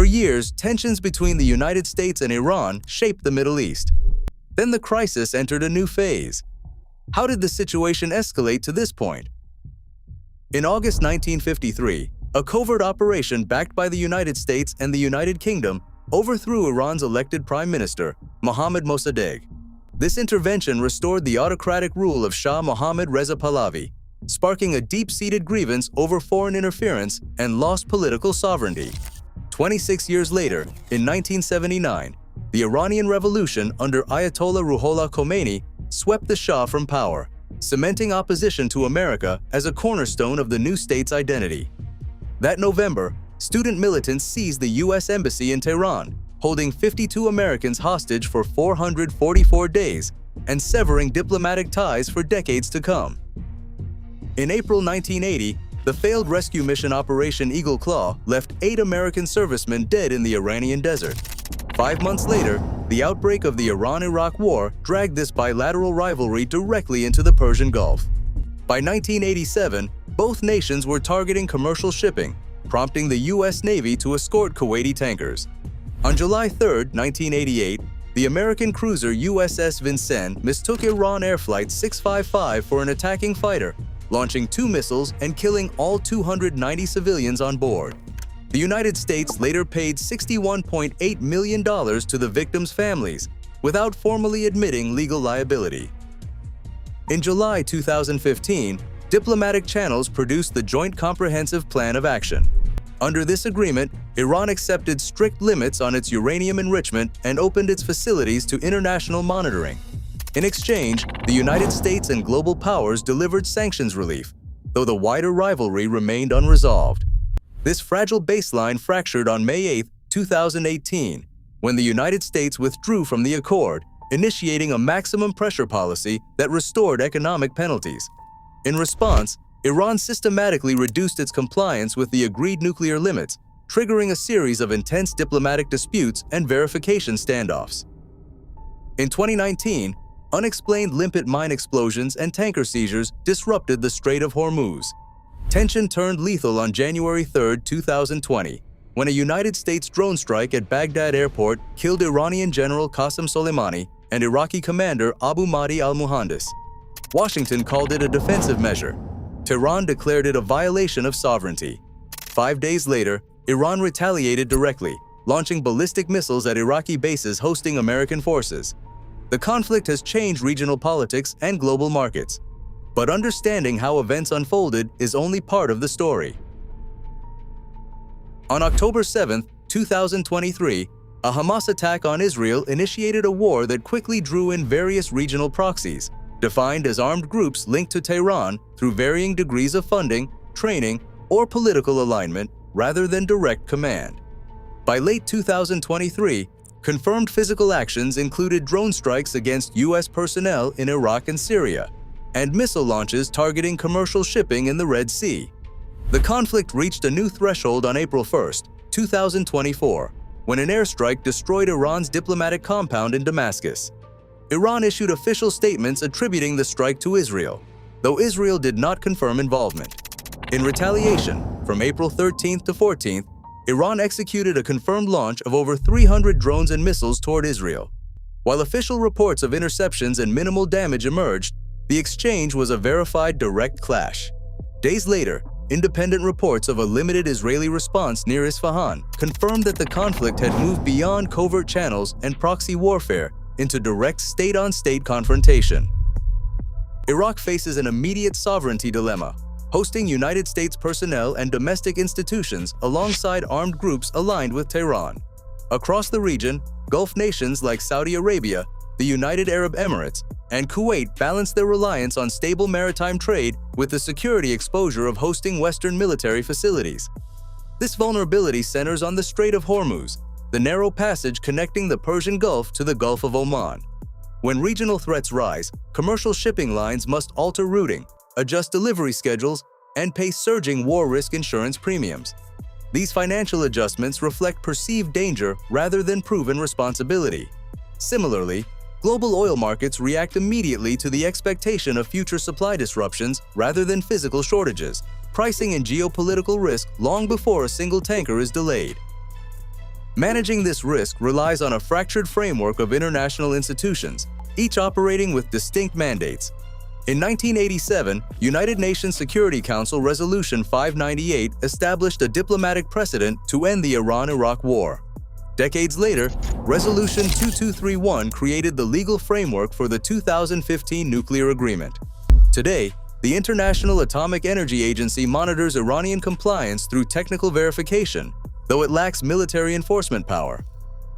For years, tensions between the United States and Iran shaped the Middle East. Then the crisis entered a new phase. How did the situation escalate to this point? In August 1953, a covert operation backed by the United States and the United Kingdom overthrew Iran's elected Prime Minister, Mohammad Mossadegh. This intervention restored the autocratic rule of Shah Mohammad Reza Pahlavi, sparking a deep-seated grievance over foreign interference and lost political sovereignty. 26 years later, in 1979, the Iranian Revolution under Ayatollah Ruhollah Khomeini swept the Shah from power, cementing opposition to America as a cornerstone of the new state's identity. That November, student militants seized the U.S. Embassy in Tehran, holding 52 Americans hostage for 444 days and severing diplomatic ties for decades to come. In April 1980, the failed rescue mission Operation Eagle Claw left 8 American servicemen dead in the Iranian desert. 5 months later, the outbreak of the Iran-Iraq War dragged this bilateral rivalry directly into the Persian Gulf. By 1987, both nations were targeting commercial shipping, prompting the U.S. Navy to escort Kuwaiti tankers. On July 3, 1988, the American cruiser USS Vincennes mistook Iran Air Flight 655 for an attacking fighter, launching 2 missiles and killing all 290 civilians on board. The United States later paid $61.8 million to the victims' families, without formally admitting legal liability. In July 2015, diplomatic channels produced the Joint Comprehensive Plan of Action. Under this agreement, Iran accepted strict limits on its uranium enrichment and opened its facilities to international monitoring. In exchange, the United States and global powers delivered sanctions relief, though the wider rivalry remained unresolved. This fragile baseline fractured on May 8, 2018, when the United States withdrew from the accord, initiating a maximum pressure policy that restored economic penalties. In response, Iran systematically reduced its compliance with the agreed nuclear limits, triggering a series of intense diplomatic disputes and verification standoffs. In 2019, unexplained limpet mine explosions and tanker seizures disrupted the Strait of Hormuz. Tension turned lethal on January 3, 2020, when a United States drone strike at Baghdad airport killed Iranian General Qasem Soleimani and Iraqi commander Abu Mahdi al-Muhandis. Washington called it a defensive measure. Tehran declared it a violation of sovereignty. 5 days later, Iran retaliated directly, launching ballistic missiles at Iraqi bases hosting American forces. The conflict has changed regional politics and global markets. But understanding how events unfolded is only part of the story. On October 7, 2023, a Hamas attack on Israel initiated a war that quickly drew in various regional proxies, defined as armed groups linked to Tehran through varying degrees of funding, training, or political alignment rather than direct command. By late 2023, confirmed physical actions included drone strikes against U.S. personnel in Iraq and Syria, and missile launches targeting commercial shipping in the Red Sea. The conflict reached a new threshold on April 1, 2024, when an airstrike destroyed Iran's diplomatic compound in Damascus. Iran issued official statements attributing the strike to Israel, though Israel did not confirm involvement. In retaliation, from April 13 to 14, Iran executed a confirmed launch of over 300 drones and missiles toward Israel. While official reports of interceptions and minimal damage emerged, the exchange was a verified direct clash. Days later, independent reports of a limited Israeli response near Isfahan confirmed that the conflict had moved beyond covert channels and proxy warfare into direct state-on-state confrontation. Iraq faces an immediate sovereignty dilemma, hosting United States personnel and domestic institutions alongside armed groups aligned with Tehran. Across the region, Gulf nations like Saudi Arabia, the United Arab Emirates, and Kuwait balance their reliance on stable maritime trade with the security exposure of hosting Western military facilities. This vulnerability centers on the Strait of Hormuz, the narrow passage connecting the Persian Gulf to the Gulf of Oman. When regional threats rise, commercial shipping lines must alter routing, adjust delivery schedules, and pay surging war risk insurance premiums. These financial adjustments reflect perceived danger rather than proven responsibility. Similarly, global oil markets react immediately to the expectation of future supply disruptions rather than physical shortages, pricing in geopolitical risk long before a single tanker is delayed. Managing this risk relies on a fractured framework of international institutions, each operating with distinct mandates. In 1987, United Nations Security Council Resolution 598 established a diplomatic precedent to end the Iran-Iraq War. Decades later, Resolution 2231 created the legal framework for the 2015 nuclear agreement. Today, the International Atomic Energy Agency monitors Iranian compliance through technical verification, though it lacks military enforcement power.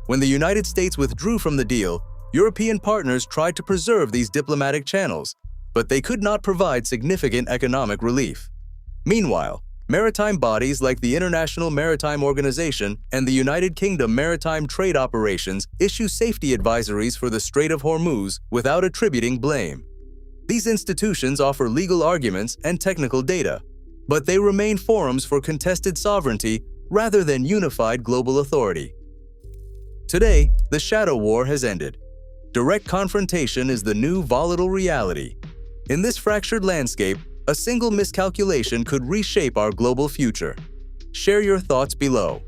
When the United States withdrew from the deal, European partners tried to preserve these diplomatic channels, but they could not provide significant economic relief. Meanwhile, maritime bodies like the International Maritime Organization and the United Kingdom Maritime Trade Operations issue safety advisories for the Strait of Hormuz without attributing blame. These institutions offer legal arguments and technical data, but they remain forums for contested sovereignty rather than unified global authority. Today, the shadow war has ended. Direct confrontation is the new volatile reality. In this fractured landscape, a single miscalculation could reshape our global future. Share your thoughts below.